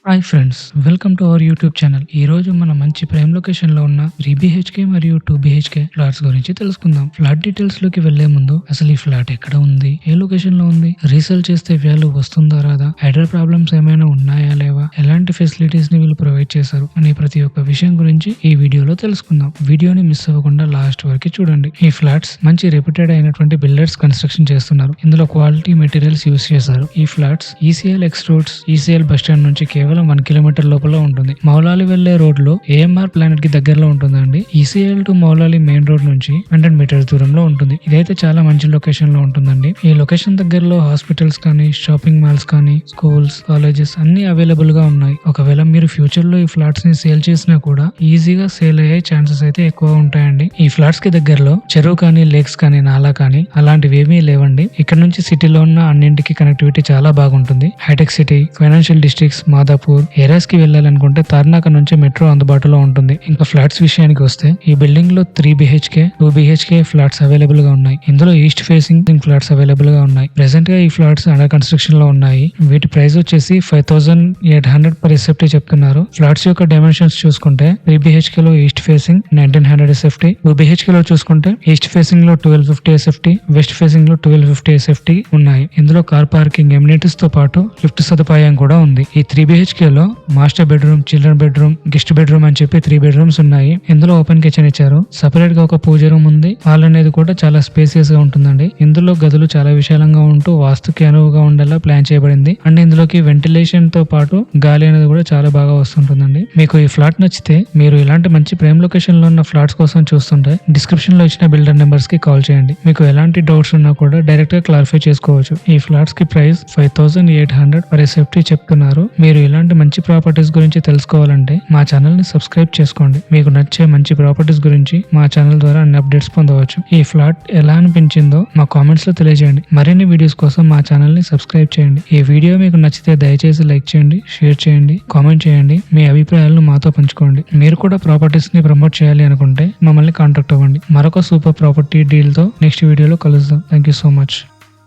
Hi friends, welcome to our YouTube channel. ఈ రోజు మనం మంచి ప్రైమ్ లొకేషన్ లో ఉన్న 3 BHK మరియు 2 BHK ఫ్లాట్స్ గురించి తెలుసుకుందాం. ఫ్లాట్ డీటెయిల్స్ లోకి వెళ్లే ముందు అసలు ఈ ఫ్లాట్ ఎక్కడ ఉంది, ఏ లొకేషన్ లో ఉంది, రీసేల్ చేస్తే వాల్యూ వస్తుందా రాదా, హైడర్ ప్రాబ్లమ్స్ ఏమైనా ఉన్నాయా లేవా, ఎలాంటి ఫెసిలిటీస్ ని వీళ్ళు ప్రొవైడ్ చేశారు అనే ప్రతి ఒక్క విషయం గురించి ఈ వీడియోలో తెలుసుకుందాం. వీడియోని మిస్ అవ్వకుండా లాస్ట్ వరకు చూడండి. ఈ ఫ్లాట్స్ మంచి రెప్యూటెడ్ అయినటువంటి బిల్డర్స్ కన్స్ట్రక్షన్ చేస్తున్నారు. ఇందులో క్వాలిటీ మెటీరియల్స్ యూస్ చేశారు. ఈ flats ECL X roads, ECL bus stand నుంచి కేవలం 1 కిలోమీటర్ లోపల ఉంటుంది. మౌలాలి వెళ్లే రోడ్ లో AMR ప్లానెట్ కి దగ్గరలో ఉంటుందండి. ECL to Moula Ali main road నుంచి 100 మీటర్స్ దూరంలో ఉంటుంది. ఇదైతే చాలా మంచి లొకేషన్ లో ఉంటుందండి. ఈ లొకేషన్ దగ్గరలో హాస్పిటల్స్ కానీ, షాపింగ్ మాల్స్ కానీ, స్కూల్స్, కాలేజెస్ అన్ని అవైలబుల్ గా ఉన్నాయి. ఒకవేళ మీరు ఫ్యూచర్ లో ఈ ఫ్లాట్స్ ని సేల్ చేసినా కూడా ఈజీగా సేల్ అయ్యే ఛాన్సెస్ అయితే ఎక్కువ ఉంటాయండి. ఈ ఫ్లాట్స్ కి దగ్గరలో చెరువు కానీ, లేక్స్ కానీ, నాలా కానీ అలాంటివి ఏమీ లేవండి. ఇక్కడ నుంచి సిటీలో ఉన్న అన్నింటికి కనెక్టివిటీ చాలా బాగుంటుంది. హైటెక్ City, financial districts, Madhapur areas కి వెళ్ళాలనుకుంటే తార్నాక నుంచి మెట్రో అందుబాటులో ఉంటుంది. ఇంకా ఫ్లాట్స్ విషయానికి వస్తే ఈ బిల్డింగ్ లో 3 BHK, 2 BHK ఫ్లాట్స్ అవైలబుల్ గా ఉన్నాయి. ఇందులో ఈస్ట్ ఫేసింగ్ ఫ్లాట్స్ అవైలబుల్ గా ఉన్నాయి. ప్రెసెంట్ గా ఈ ఫ్లాట్స్ అండర్ కన్స్ట్రక్షన్ లో ఉన్నాయి. వీటి ప్రైస్ వచ్చేసి 5800 పర్ SFT చెప్తున్నారు. ఫ్లాట్స్ యొక్క డైమెన్షన్స్ చూసుకుంటే 3 BHK లో ఈస్ట్ ఫేసింగ్ 1900 SFT, 2 BHK లో చూసుకుంటే ఈస్ట్ ఫేసింగ్ లో 1250 SFT, వెస్ట్ ఫేసింగ్ లో 1250 SFT ఉన్నాయి. ఇందులో కార్ పార్కింగ్, ఎమ్యూనిటీస్ తో పాటు లిఫ్ట్ సదుపాయం కూడా ఉంది. ఈ 3 BHK లో master bedroom, children bedroom, guest bedroom అని చెప్పి 3 బెడ్రూమ్స్ ఉన్నాయి. ఇందులో ఓపెన్ కిచెన్ ఇచ్చారు. సెపరేట్ గా ఒక పూజ రూమ్ ఉంది. హాల్ అనేది కూడా చాలా స్పేసియస్ గా ఉంటుందండి. ఇందులో గదులు చాలా విశాలంగా ఉంటూ వాస్తుకి అనువుగా ఉండేలా ప్లాన్ చేయబడింది. అండ్ ఇందులోకి వెంటిలేషన్ తో పాటు గాలి అనేది కూడా చాలా బాగా వస్తుంటుందండి. మీకు ఈ ఫ్లాట్ నచ్చితే మీరు ఇలాంటి మంచి ప్రైమ్ లొకేషన్ లో ఉన్న ఫ్లాట్స్ కోసం చూస్తుంటే డిస్క్రిప్షన్ లో ఇచ్చిన బిల్డర్ నెంబర్స్ కి కాల్ చేయండి. మీకు ఎలాంటి డౌట్స్ ఉన్నా కూడా డైరెక్ట్ గా క్లారిఫై చేసుకోవచ్చు. ఈ ఫ్లాట్స్ కి ప్రైస్ 5800 పర్ SFT చెప్తున్నారు. మీరు ఇలాంటి మంచి ప్రాపర్టీస్ గురించి తెలుసుకోవాలంటే మా ఛానల్ ని సబ్స్క్రైబ్ చేసుకోండి. మీకు నచ్చే మంచి ప్రాపర్టీస్ గురించి మా ఛానల్ ద్వారా అన్ని అప్డేట్స్ పొందవచ్చు. ఈ ఫ్లాట్ ఎలా అనిపించిందో మా కామెంట్స్ లో తెలియజేయండి. మరిన్ని వీడియోస్ కోసం మా ఛానల్ ని సబ్స్క్రైబ్ చేయండి. ఈ వీడియో మీకు నచ్చితే దయచేసి లైక్ చేయండి, షేర్ చేయండి, కామెంట్ చేయండి. మీ అభిప్రాయాలను మాతో పంచుకోండి. మీరు కూడా ప్రాపర్టీస్ ని ప్రమోట్ చేయాలి అనుకుంటే మమ్మల్ని కాంటాక్ట్ అవ్వండి. మరొక సూపర్ ప్రాపర్టీ డీల్ తో నెక్స్ట్ వీడియోలో కలుద్దాం. Thank you so much.